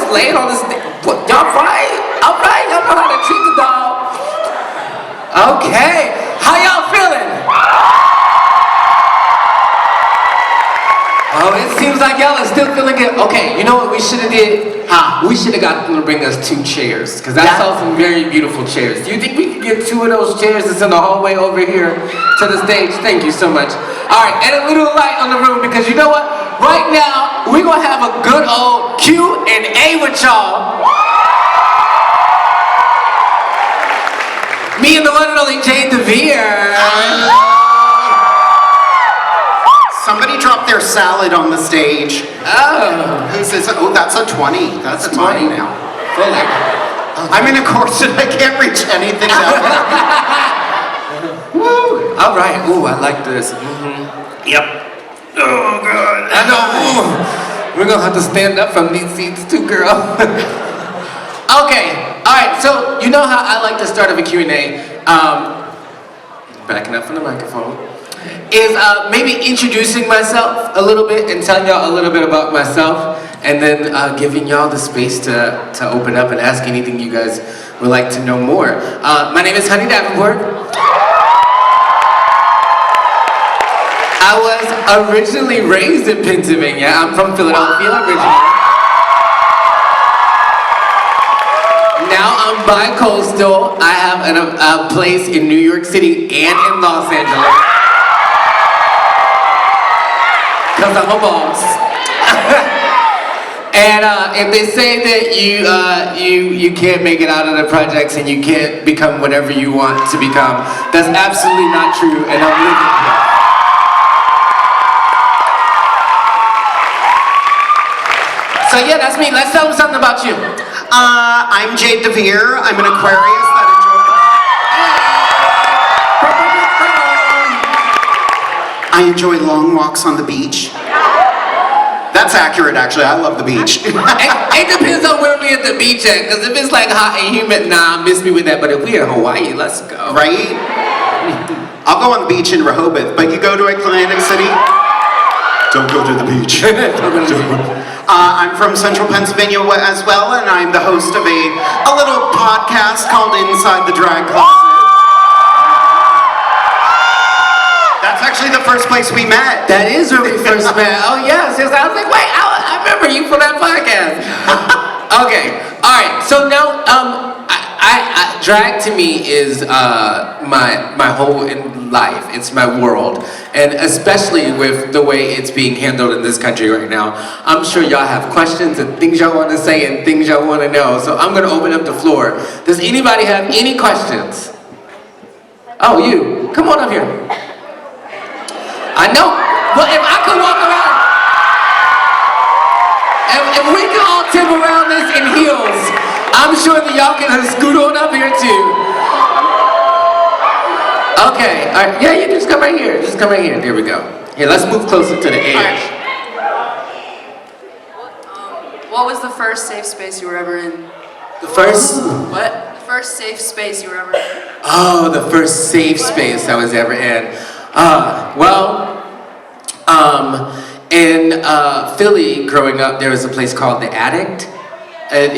just laying on the stage. Y'all right? All right, y'all know how to treat the dog. Okay, how y'all feeling? Oh, it seems like y'all are still feeling good. Okay, you know what we should have did? We should have got them to bring us 2 chairs, because I saw some very beautiful chairs. Do you think we could get 2 of those chairs that's in the hallway over here to the stage? Thank you so much. All right, and a little light on the room, because you know what? Right now, we're going to have a good old Q&A with y'all. Me and the one and only Jade, DeVere. Somebody dropped their salad on the stage. Oh. Who says, oh, that's a 20. That's a 20 now. Full like, I'm in a corset, I can't reach anything down there. Woo. All right, ooh, I like this. Mm-hmm. Yep. Oh, God. I know. Ooh. We're gonna have to stand up from these seats too, girl. Okay, all right, so you know how I like to start off a Q&A, backing up from the microphone, is maybe introducing myself a little bit and telling y'all a little bit about myself, and then giving y'all the space to open up and ask anything you guys would like to know more. My name is Davenport. I was originally raised in Pennsylvania. I'm from Philadelphia originally. Now I'm bi-coastal. I have a place in New York City and in Los Angeles. Because I'm a boss. And if they say that you can't make it out of the projects and you can't become whatever you want to become, that's absolutely not true, and I'm living here. So yeah, that's me. Let's tell them something about you. I'm Jade DeVere. I'm an Aquarius that enjoy long walks on the beach. That's accurate, actually. I love the beach. It depends on where we at the beach at, because if it's like hot and humid, nah, miss me with that. But if we're in Hawaii, let's go. Right? I'll go on the beach in Rehoboth, but you go to Atlantic City, don't go to the beach. I'm from Central Pennsylvania as well, and I'm the host of a little podcast called Inside the Drag Closet. That's actually the first place we met. That is where we first met. Oh yes, yes. I was like, wait, I remember you from that podcast. Okay, all right. So now, drag to me is my whole life. It's my world, and especially with the way it's being handled in this country right now. I'm sure y'all have questions and things y'all want to say and things y'all want to know. So I'm gonna open up the floor. Does anybody have any questions? Oh, you. Come on up here. I know. Well, if I could walk around, if we could all tip around this in heels, I'm sure that y'all can scoot on up here too. Okay, all right. Yeah, you just come right here. Just come right here. There we go. Here, let's move closer to the edge. What was the first safe space you were ever in? The first? What? The first safe space you were ever in? Oh, the first safe space I was ever in. In Philly, growing up, there was a place called The Attic. And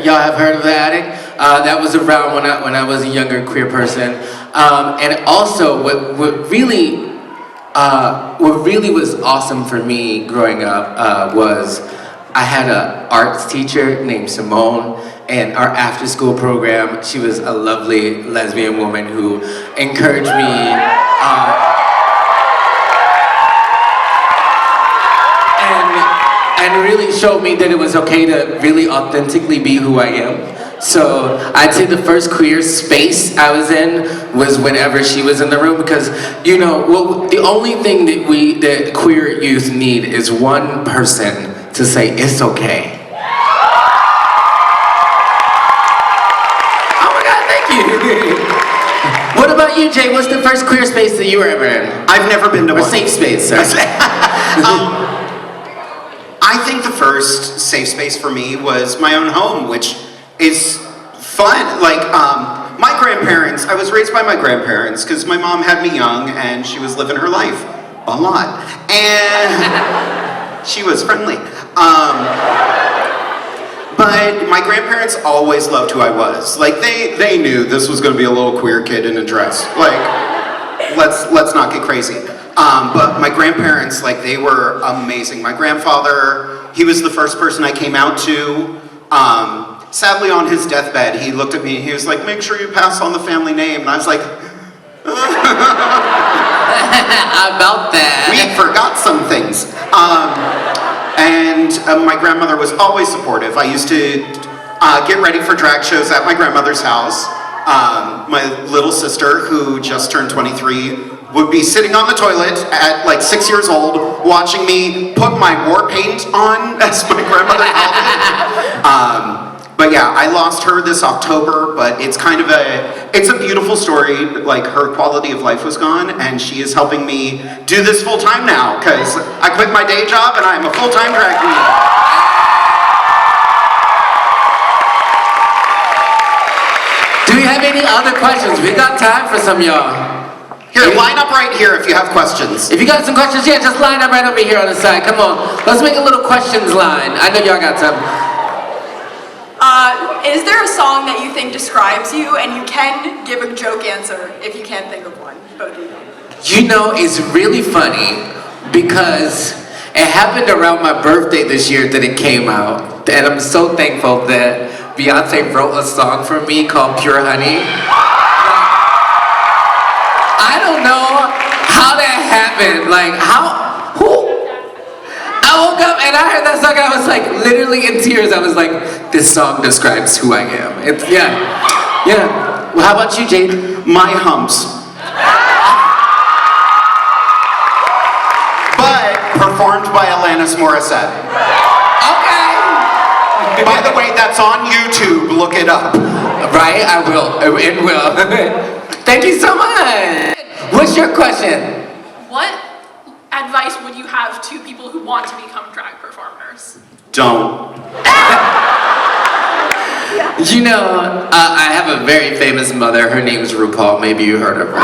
y'all have heard of The Attic? That was around when I was a younger queer person. And also, what really was awesome for me growing up was I had an arts teacher named Simone, and our after-school program, she was a lovely lesbian woman who encouraged me and really showed me that it was okay to really authentically be who I am. So I'd say the first queer space I was in was whenever she was in the room, because you know, well, the only thing that queer youth need is one person to say it's okay. Oh my God, thank you. What about you, Jay? What's the first queer space that you were ever in? I've never been to or one. Safe space, sorry. I think the first safe space for me was my own home, which is fun. Like, my grandparents, I was raised by my grandparents because my mom had me young and she was living her life a lot. And she was friendly. But my grandparents always loved who I was. Like, they knew this was gonna be a little queer kid in a dress. Like, let's not get crazy. But my grandparents, like, they were amazing. My grandfather, he was the first person I came out to. Sadly, on his deathbed, he looked at me and he was like, make sure you pass on the family name. And I was like, About that. we forgot some things. And my grandmother was always supportive. I used to get ready for drag shows at my grandmother's house. My little sister, who just turned 23, would be sitting on the toilet at like 6 years old, watching me put my war paint on, as my grandmother called it. But yeah, I lost her this October, but it's kind of it's a beautiful story. Like, her quality of life was gone, and she is helping me do this full time now, because I quit my day job and I'm a full-time drag queen. Do we have any other questions? We got time for some, y'all. Here, line up right here if you have questions. If you got some questions, yeah, just line up right over here on the side. Come on, let's make a little questions line. I know y'all got some. Is there a song that you think describes you, and you can give a joke answer if you can't think of one? Both of you. You know, it's really funny because it happened around my birthday this year that it came out, and I'm so thankful that Beyonce wrote a song for me called Pure Honey. I don't know how that happened. Like, I woke up and I heard that song and I was like literally in tears. I was like, this song describes who I am. Yeah. Well, how about you, Jade? My humps. But performed by Alanis Morissette. Okay. By the way, that's on YouTube. Look it up. Right? I will. It will. Thank you so much. What's your question? What advice would you have to people who want to become drag performers? Don't. You know, I have a very famous mother. Her name's RuPaul. Maybe you heard of her.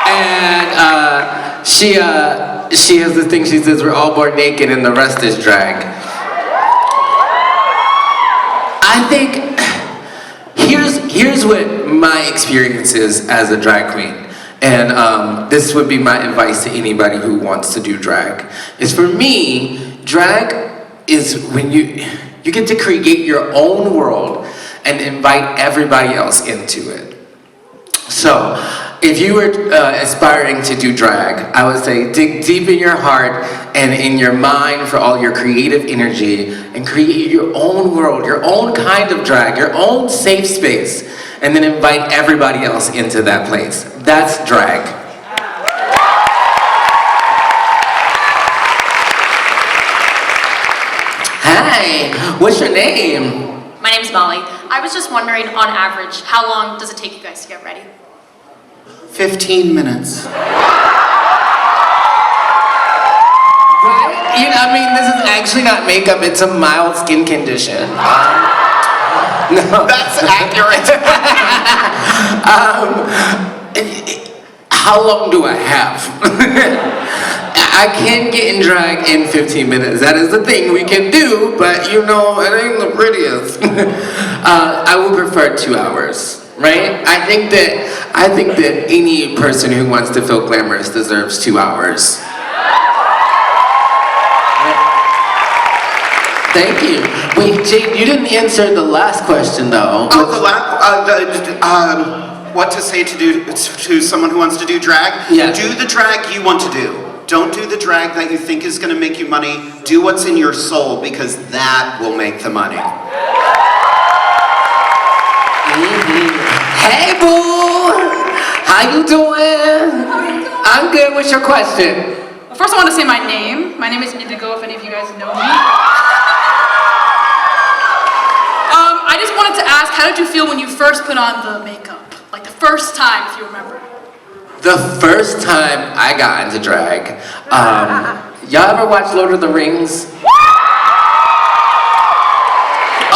And she has this thing. She says, we're all born naked and the rest is drag. I think here's what my experience is as a drag queen. And this would be my advice to anybody who wants to do drag. Is for me, drag is when you get to create your own world and invite everybody else into it. So, if you were aspiring to do drag, I would say dig deep in your heart and in your mind for all your creative energy and create your own world, your own kind of drag, your own safe space, and then invite everybody else into that place. That's drag. Hi, what's your name? My name's Molly. I was just wondering, on average, how long does it take you guys to get ready? 15 minutes. Right? You know, I mean, this is actually not makeup, it's a mild skin condition. No. That's accurate. How long do I have? I can get in drag in 15 minutes. That is the thing we can do, but you know, it ain't the prettiest. I would prefer 2 hours, right? I think that any person who wants to feel glamorous deserves 2 hours. Thank you. Wait, Jade, you didn't answer the last question though. Oh, what to say to someone who wants to do drag? Yeah. Do the drag you want to do. Don't do the drag that you think is going to make you money. Do what's in your soul, because that will make the money. Mm-hmm. Hey, boo! How you doing? I'm good. What's your question? Well, first I want to say my name. My name is Indigo, if any of you guys know me. I just wanted to ask, how did you feel when you first put on the makeup? Like the first time, if you remember. The first time I got into drag, y'all ever watch Lord of the Rings?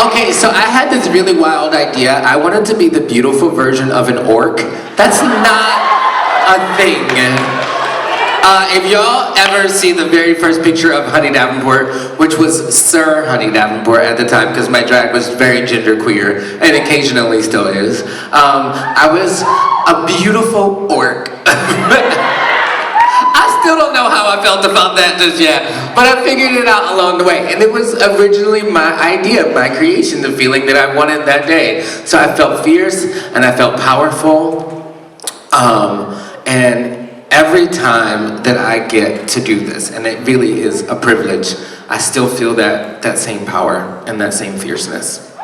Okay, so I had this really wild idea. I wanted to be the beautiful version of an orc. That's not a thing. If y'all ever see the very first picture of Honey Davenport, which was Sir Honey Davenport at the time, because my drag was very genderqueer, and occasionally still is, I was a beautiful orc. I still don't know how I felt about that just yet, but I figured it out along the way. And it was originally my idea, my creation, the feeling that I wanted that day. So I felt fierce, and I felt powerful, and every time that I get to do this, and it really is a privilege, I still feel that same power and that same fierceness.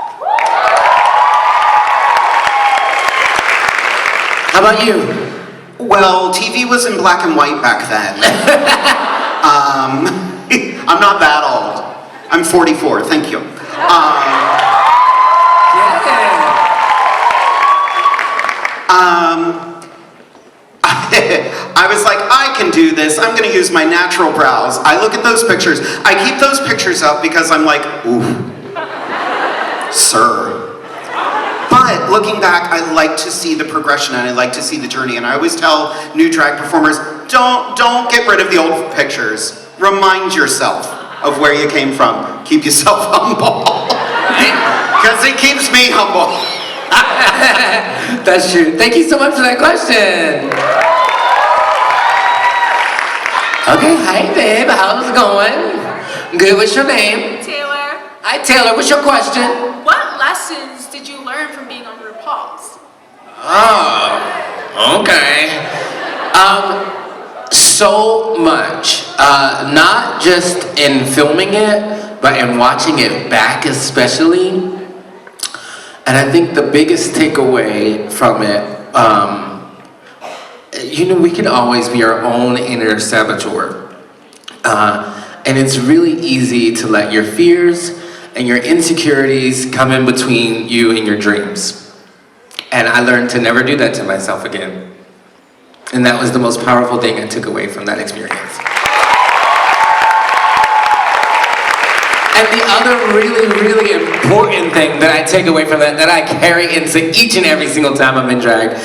How about you? Well, TV was in black and white back then. I'm not that old. I'm 44, thank you. I was like, I can do this. I'm gonna use my natural brows. I look at those pictures. I keep those pictures up because I'm like, ooh, sir. But looking back, I like to see the progression and I like to see the journey. And I always tell new drag performers, don't get rid of the old pictures. Remind yourself of where you came from. Keep yourself humble. Because it keeps me humble. That's true. Thank you so much for that question. Okay, hi babe, how's it going? Good, what's your name? Taylor, Hi Taylor, what's your question? what lessons did you learn from being on RuPaul's? Oh, okay. So much. Not just in filming it, but in watching it back especially. And I think the biggest takeaway from it, we can always be our own inner saboteur. And it's really easy to let your fears and your insecurities come in between you and your dreams. And I learned to never do that to myself again. And that was the most powerful thing I took away from that experience. And the other really, really important thing that I take away from that I carry into each and every single time I'm in drag,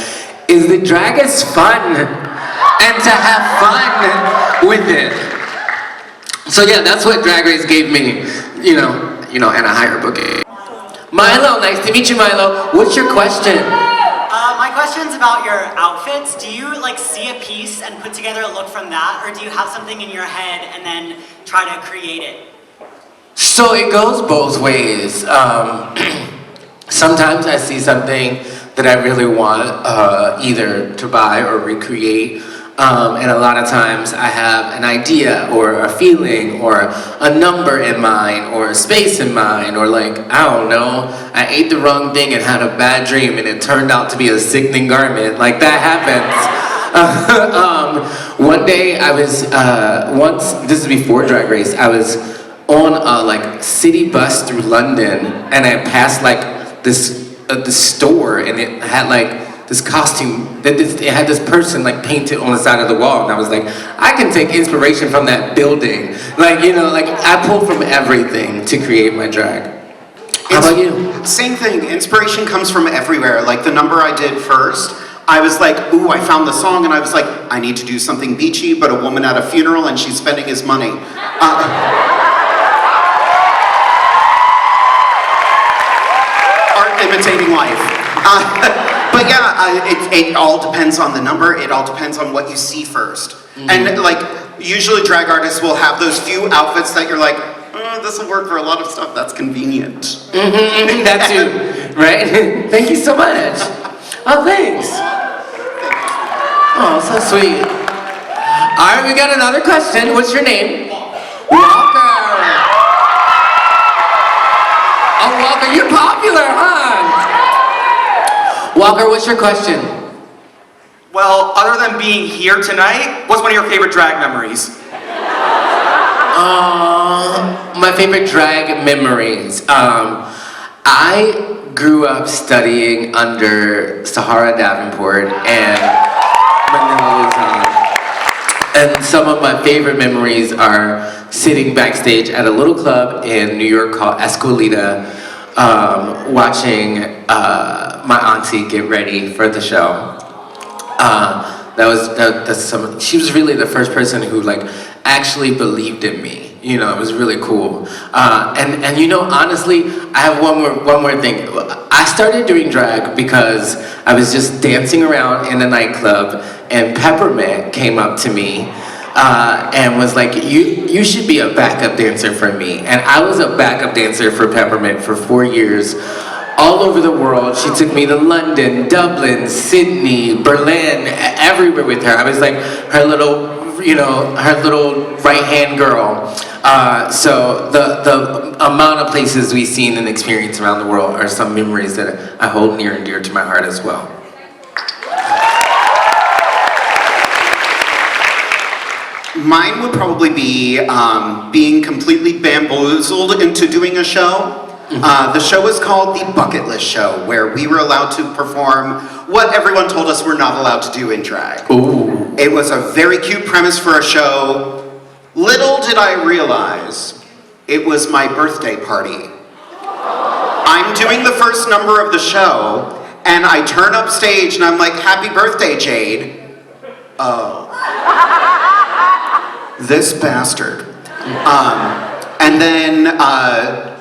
is that drag is fun, and to have fun with it. So yeah, that's what Drag Race gave me, and a higher booking. Milo, nice to meet you, Milo. What's your question? My question's about your outfits. Do you see a piece and put together a look from that, or do you have something in your head and then try to create it? So it goes both ways. Sometimes I see something that I really want either to buy or recreate. And a lot of times I have an idea or a feeling or a number in mind or a space in mind, or I don't know, I ate the wrong thing and had a bad dream and it turned out to be a sickening garment. That happens. One day I was, this is before Drag Race, I was on a city bus through London, and I passed this store, and it had this costume, it had this person painted on the side of the wall, and I was like, I can take inspiration from that building. I pull from everything to create my drag. How about you? Same thing, inspiration comes from everywhere. The number I did first, I was like, ooh, I found the song, and I was like, I need to do something beachy, but a woman at a funeral and she's spending his money. Art imitating life. But yeah, it all depends on the number, it all depends on what you see first. Mm-hmm. And usually drag artists will have those few outfits that you're like, this will work for a lot of stuff, that's convenient. Mm-hmm, that too, right? Thank you so much. Oh, thanks. Oh, so sweet. All right, we got another question. What's your name? Walker. Oh, Walker, you're popular, huh? Walker, what's your question? Well, other than being here tonight, what's one of your favorite drag memories? My favorite drag memories. I grew up studying under Sahara Davenport and Manila Luzon. And some of my favorite memories are sitting backstage at a little club in New York called Escolita, watching my auntie get ready for the show. She was really the first person who like actually believed in me. You know, it was really cool. And you know, honestly, I have one more thing. I started doing drag because I was just dancing around in a nightclub, and Peppermint came up to me and was like, "You should be a backup dancer for me." And I was a backup dancer for Peppermint for 4 years. All over the world. She took me to London, Dublin, Sydney, Berlin, everywhere with her. I was like her little right-hand girl. So the amount of places we've seen and experienced around the world are some memories that I hold near and dear to my heart as well. Mine would probably be being completely bamboozled into doing a show. The show was called The Bucket List Show, where we were allowed to perform what everyone told us we're not allowed to do in drag. Ooh. It was a very cute premise for a show. Little did I realize it was my birthday party. I'm doing the first number of the show, and I turn up stage and I'm like, "Happy birthday, Jade." Oh. This bastard. And then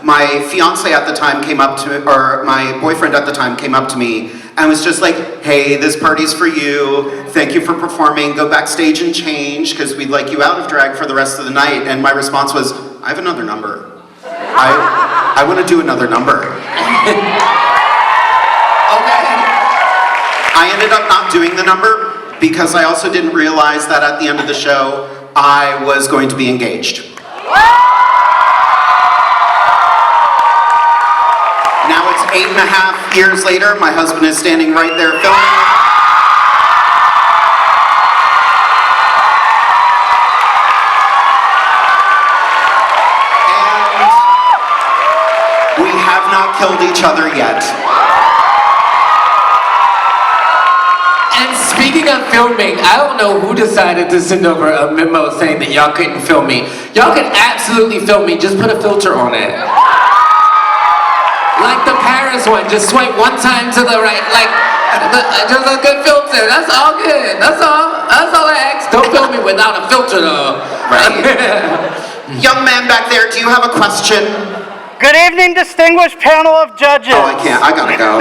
my fiance at the time came up to, or my boyfriend at the time came up to me and was just like, "Hey, this party's for you. Thank you for performing. Go backstage and change because we'd like you out of drag for the rest of the night." And my response was, "I have another number. I want to do another number." Okay. I ended up not doing the number because I also didn't realize that at the end of the show, I was going to be engaged. Now it's 8.5 years later, my husband is standing right there filming. And we have not killed each other yet. And speaking of filming, I don't know who decided to send over a memo saying that y'all couldn't film me. Y'all can absolutely film me, just put a filter on it. Like the Paris one, just swipe one time to the right, like, just a good filter, that's all good, that's all I ask. Don't film me without a filter though. Right. Young man back there, do you have a question? Good evening, distinguished panel of judges. Oh, I can't, I gotta go.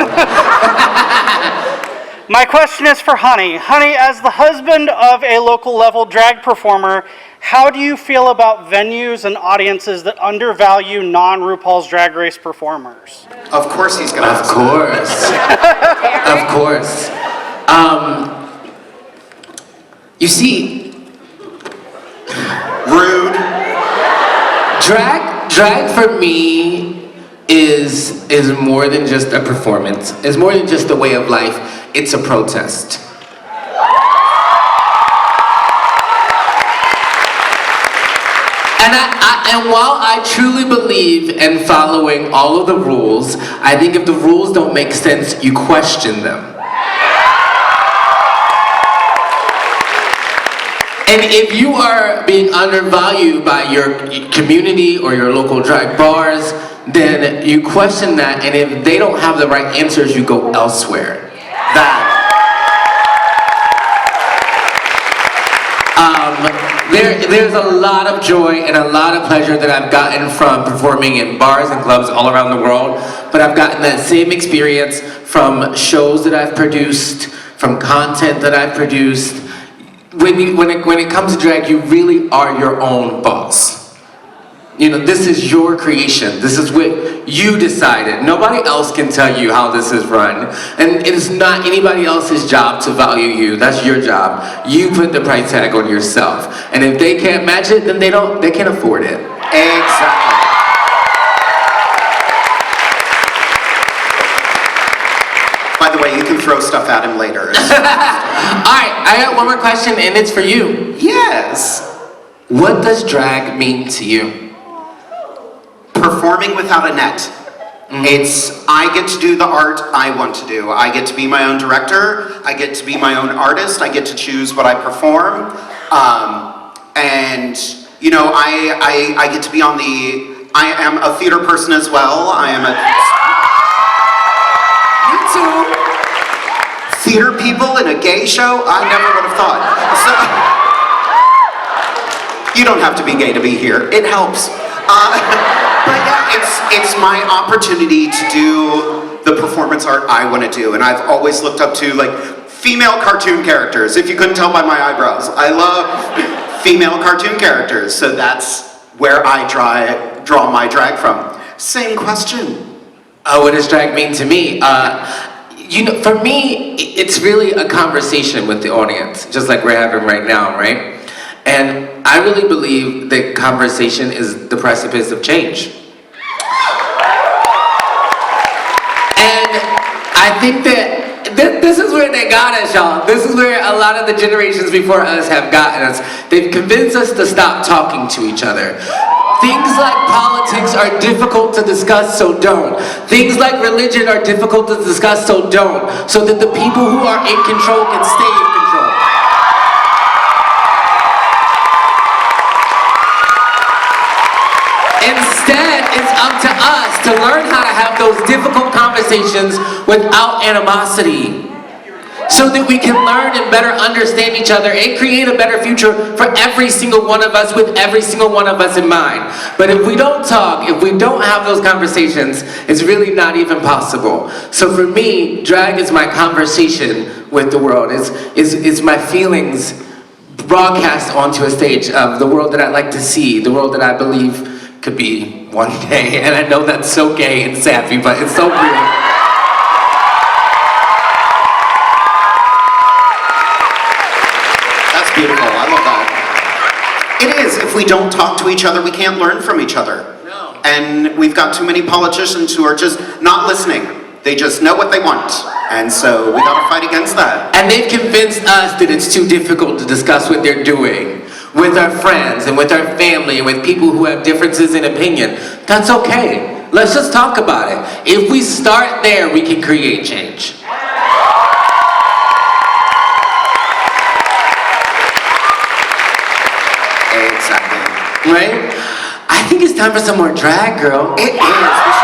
My question is for Honey. Honey, as the husband of a local level drag performer, how do you feel about venues and audiences that undervalue non-RuPaul's Drag Race performers? Of course he's gonna Of course. Of course. You see, rude. Drag for me is more than just a performance. It's more than just a way of life. It's a protest. And while I truly believe in following all of the rules, I think if the rules don't make sense, you question them. And if you are being undervalued by your community or your local drag bars, then you question that, and if they don't have the right answers, you go elsewhere. There's a lot of joy and a lot of pleasure that I've gotten from performing in bars and clubs all around the world, but I've gotten that same experience from shows that I've produced, from content that I've produced. When it comes to drag, you really are your own boss. You know, this is your creation. This is what you decided. Nobody else can tell you how this is run. And it is not anybody else's job to value you. That's your job. You put the price tag on yourself. And if they can't match it, then they can't afford it. Exactly. By the way, you can throw stuff at him later. Alright, I got one more question, and it's for you. Yes. What does drag mean to you? Performing without a net. It's, I get to do the art I want to do. I get to be my own director. I get to be my own artist. I get to choose what I perform. And, you know, I get to be on the, I am a theater person as well. I am a... You too. theater people in a gay show? I never would have thought. So, you don't have to be gay to be here. It helps. But yeah, it's my opportunity to do the performance art I want to do, and I've always looked up to like female cartoon characters. If you couldn't tell by my eyebrows, I love female cartoon characters, so that's where I draw my drag from. Same question. What does drag mean to me? For me, it's really a conversation with the audience, just like we're having right now, right? And I really believe that conversation is the precipice of change. And I think that this is where they got us, y'all. This is where a lot of the generations before us have gotten us. They've convinced us to stop talking to each other. Things like politics are difficult to discuss, so don't. Things like religion are difficult to discuss, so don't. So that the people who are in control can stay in control. Instead, it's up to us to learn how to have those difficult conversations without animosity, so that we can learn and better understand each other and create a better future for every single one of us, with every single one of us in mind. But if we don't talk, if we don't have those conversations, it's really not even possible. So for me, drag is my conversation with the world. It's my feelings broadcast onto a stage of the world that I like to see, the world that I believe could be one day. And I know that's so gay and sappy, but it's so real. Beautiful, I love that. It is, if we don't talk to each other, we can't learn from each other. No. And we've got too many politicians who are just not listening. They just know what they want. And so we gotta fight against that. And they've convinced us that it's too difficult to discuss what they're doing with our friends and with our family and with people who have differences in opinion. That's okay. Let's just talk about it. If we start there, we can create change. Exactly. Right? I think it's time for some more drag, girl. It is.